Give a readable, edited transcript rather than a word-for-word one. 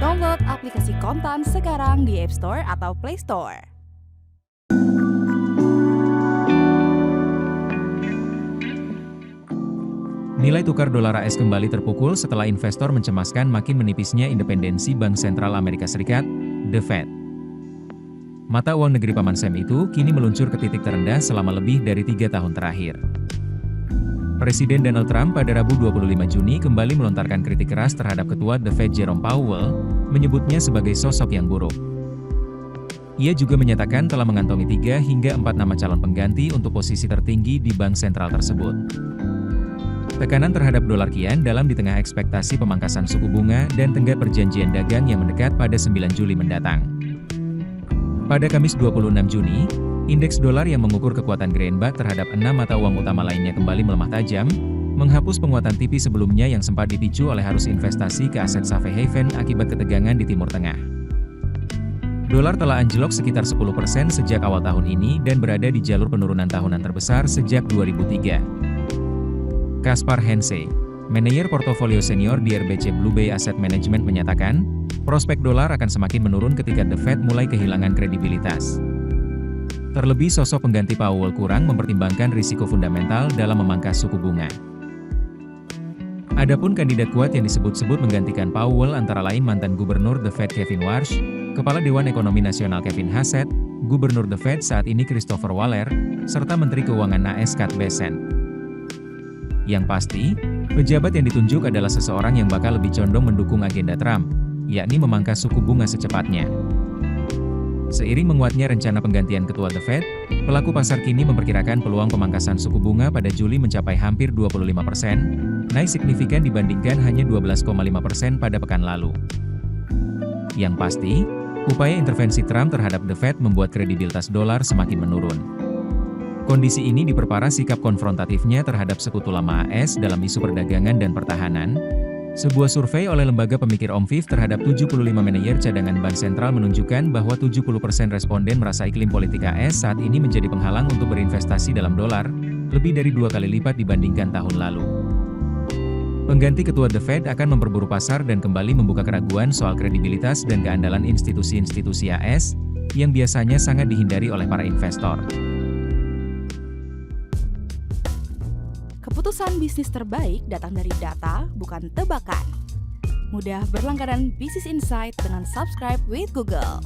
Download aplikasi Kontan sekarang di App Store atau Play Store. Nilai tukar dolar AS kembali terpukul setelah investor mencemaskan makin menipisnya independensi Bank Sentral Amerika Serikat, The Fed. Mata uang negeri Paman Sam itu kini meluncur ke titik terendah selama lebih dari 3 tahun terakhir. Presiden Donald Trump pada Rabu 25 Juni kembali melontarkan kritik keras terhadap Ketua The Fed Jerome Powell, menyebutnya sebagai sosok yang buruk. Ia juga menyatakan telah mengantongi 3 hingga 4 nama calon pengganti untuk posisi tertinggi di bank sentral tersebut. Tekanan terhadap dolar kian dalam di tengah ekspektasi pemangkasan suku bunga dan tenggat perjanjian dagang yang mendekat pada 9 Juli mendatang. Pada Kamis 26 Juni, indeks dolar yang mengukur kekuatan greenback terhadap 6 mata uang utama lainnya kembali melemah tajam, menghapus penguatan tipis sebelumnya yang sempat dipicu oleh arus investasi ke aset safe haven akibat ketegangan di Timur Tengah. Dolar telah anjlok sekitar 10% sejak awal tahun ini dan berada di jalur penurunan tahunan terbesar sejak 2003. Kaspar Hense, manajer portofolio senior di RBC Blue Bay Asset Management menyatakan, prospek dolar akan semakin menurun ketika The Fed mulai kehilangan kredibilitas. Terlebih sosok pengganti Powell kurang mempertimbangkan risiko fundamental dalam memangkas suku bunga. Adapun kandidat kuat yang disebut-sebut menggantikan Powell antara lain mantan Gubernur The Fed Kevin Warsh, Kepala Dewan Ekonomi Nasional Kevin Hassett, Gubernur The Fed saat ini Christopher Waller, serta Menteri Keuangan AS Scott Bessent. Yang pasti, pejabat yang ditunjuk adalah seseorang yang bakal lebih condong mendukung agenda Trump, yakni memangkas suku bunga secepatnya. Seiring menguatnya rencana penggantian Ketua The Fed, pelaku pasar kini memperkirakan peluang pemangkasan suku bunga pada Juli mencapai hampir 25%, naik signifikan dibandingkan hanya 12,5% pada pekan lalu. Yang pasti, upaya intervensi Trump terhadap The Fed membuat kredibilitas dolar semakin menurun. Kondisi ini diperparah sikap konfrontatifnya terhadap sekutu lama AS dalam isu perdagangan dan pertahanan. Sebuah survei oleh lembaga pemikir OMFIF terhadap 75 manajer cadangan bank sentral menunjukkan bahwa 70% responden merasa iklim politik AS saat ini menjadi penghalang untuk berinvestasi dalam dolar, lebih dari 2 kali lipat dibandingkan tahun lalu. Pengganti Ketua The Fed akan memperburu pasar dan kembali membuka keraguan soal kredibilitas dan keandalan institusi-institusi AS, yang biasanya sangat dihindari oleh para investor. Keputusan bisnis terbaik datang dari data, bukan tebakan. Mudah berlangganan Business Insight dengan subscribe with Google.